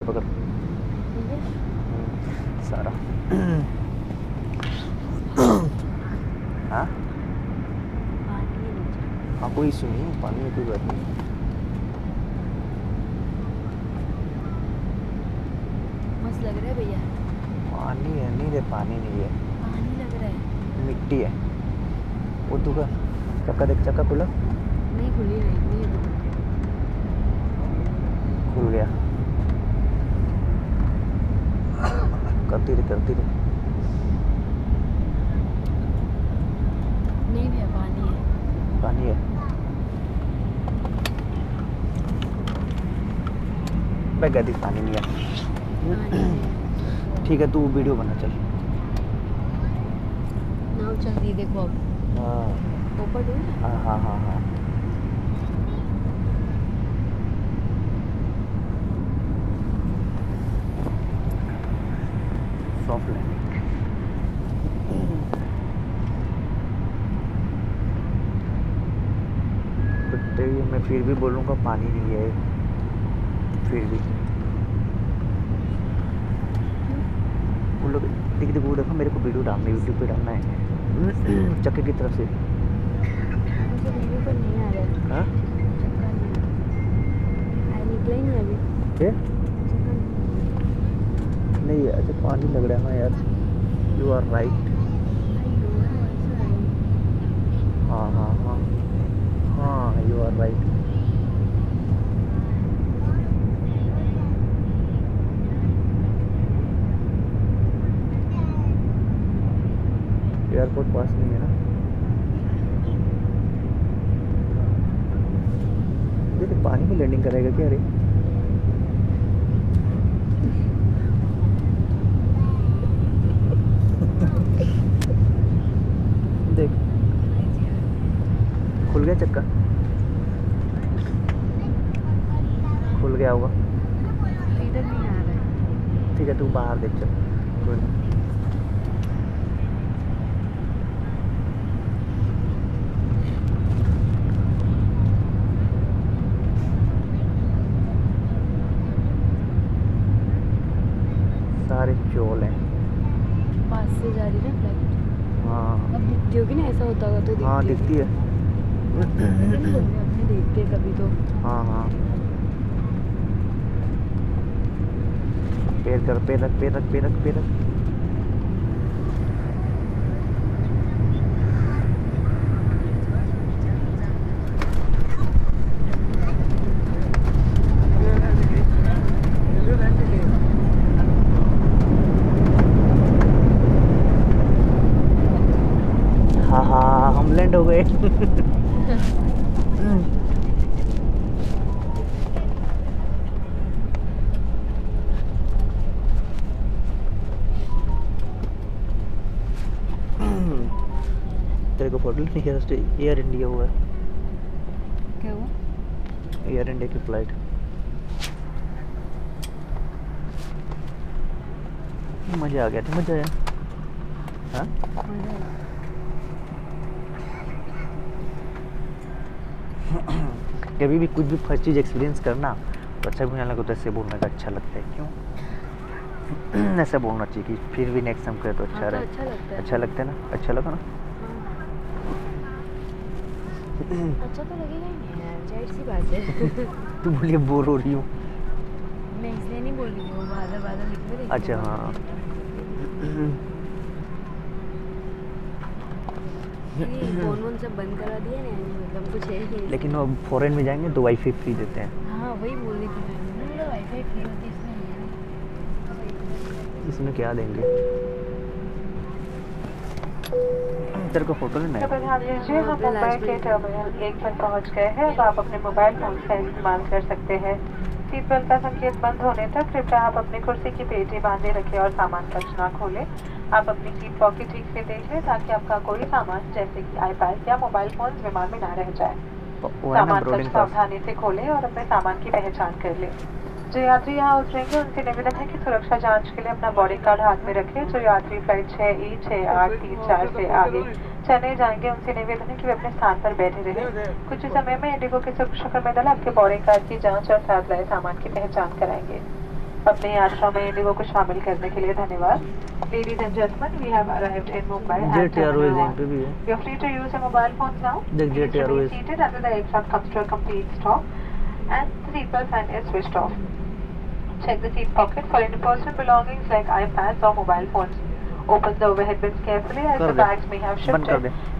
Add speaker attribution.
Speaker 1: पकड़ सारा। हाँ हाँ कोई इशू नहीं, पानी में कोई बात नहीं।
Speaker 2: मस्त लग रहा है भैया।
Speaker 1: पानी है नहीं रे, पानी नहीं है,
Speaker 2: पानी लग रहा है,
Speaker 1: मिट्टी है। वो तू का चक्का देख, चक्का खुला
Speaker 2: नहीं खुली नहीं है।
Speaker 1: खुल गया। करती रहे
Speaker 2: नहीं भैया पानी है,
Speaker 1: पानी है। मैं कहती पानी नहीं है। ठीक है तू वीडियो बना चल।
Speaker 2: नाव चल रही देखो अब।
Speaker 1: हाँ
Speaker 2: ऊपर डूब
Speaker 1: हाँ हाँ हाँ हाँ। Soft landing. तो ये मैं फिर भी बोलूँगा पानी नहीं है, फिर भी वो लोग देख वो देखो मेरे को वीडियो डालना है, यूट्यूब पे डालना है चक्के की तरफ से।
Speaker 2: मुझे वीडियो पर नहीं आ रहा है।
Speaker 1: हाँ
Speaker 2: चक्का नहीं आई निकला ही नहीं अभी।
Speaker 1: ये नहीं है, अच्छा पानी लग रहा है। हाँ यार यू आर राइट। हाँ हाँ हाँ हाँ यू आर राइट। एयरपोर्ट पास नहीं है ना। देखिए पानी में लैंडिंग करेगा क्या रे? देख खुल गया चक्का, खुल गया होगा।
Speaker 2: इधर नहीं आ रहा है।
Speaker 1: ठीक है तू बाहर देख चल, कोई नहीं। सारे चोल हैं।
Speaker 2: पास से जा रही है ना फ्लाइट।
Speaker 1: हाँ
Speaker 2: अब दिखती होगी ना, ऐसा होता होगा तो दिखती
Speaker 1: हाँ दिखती है।
Speaker 2: अपने देखते हैं कभी तो।
Speaker 1: हाँ हाँ पैर कर, पैर रख, पैर रख, पैर रख, पैर रख। हाँ हाँ हम लैंड हो गए। तेरे को फोटो नहीं है, एयर इंडिया हुआ है।
Speaker 2: क्या हुआ?
Speaker 1: एयर इंडिया की फ्लाइट। मजा आ गया था, मजा आया। हाँ कभी भी कुछ भी फर्स्ट चीज़ एक्सपीरियंस करना तो अच्छा भी नहीं लगा तो ऐसे बोलने का अच्छा लगता है। क्यों ऐसा बोलना चाहिए कि फिर भी नेक्स्ट टाइम करे तो अच्छा रहे। अच्छा लगता है ना, अच्छा लगा ना।
Speaker 2: अच्छा तो लगेगा ही नहीं यार, जाहिर सी बात है।
Speaker 1: तू बोलिए बोर हो रही हूँ।
Speaker 2: मैं इसलिए नहीं बोल रही हूँ, बादल बादल निकले थे।
Speaker 1: अच्छा हाँ
Speaker 2: फोन सब बंद करा दिए ना, मतलब कुछ है नहीं।
Speaker 1: लेकिन वो फॉरेन में जाएंगे तो वाईफाई फ्री देते हैं।
Speaker 2: हाँ वही बोल रही थी मैं, वाईफाई फ्री होती है इसमें नहीं है।
Speaker 1: इसमें क्या देंगे? तेरे को फोटो लेना है?
Speaker 3: ध्यान दीजिए, हम मुंबई के टर्मिनल 1 पर पहुंच गए हैं। अब आप अपने मोबाइल फोन का इस्तेमाल कर सकते हैं। सीट बेल्ट का संकेत बंद होने तक कृपया आप अपनी कुर्सी की पेटी बांधे रखें और सामान कक्ष ना खोलें। आप अपनी सीट पॉकेट ठीक से देख लें ताकि आपका कोई सामान जैसे कि आईपैड या मोबाइल फोन विमान में ना रह जाए। सामान कक्ष सावधानी से खोलें और अपने सामान की पहचान कर लें। जो यात्री यहाँ उतरेंगे उनसे निवेदन है कि सुरक्षा जांच के लिए अपना बोर्डिंग कार्ड हाथ में रखें। जो यात्री फ्लाइट 6E6834 से आगे चले जाएंगे उनसे निवेदन है कि वे अपने स्थान पर बैठे रहें। कुछ ही समय में इंडिगो के सुरक्षा कर्मी दल आपके बोर्डिंग कार्ड की जांच और साथ लाए सामान की पहचान कराएंगे। अपनी यात्रा में इंडिगो को शामिल करने के लिए धन्यवाद। Ladies and gentlemen, we have arrived in Mumbai at
Speaker 1: jet Airways
Speaker 3: Terminal
Speaker 1: यहीं
Speaker 3: 1.
Speaker 1: पे भी है।
Speaker 3: You are free to use your mobile phones now.
Speaker 1: देख jet
Speaker 3: Please remain
Speaker 1: Airways
Speaker 3: seated until the aircraft comes to a complete stop and the seatbelt sign is switched off. Check the seat pocket for any personal belongings like iPads or mobile phones. Open the overhead bins carefully as
Speaker 1: कर
Speaker 3: the
Speaker 1: they,
Speaker 3: bags may have
Speaker 1: बंद कर
Speaker 3: shifted.
Speaker 1: दे।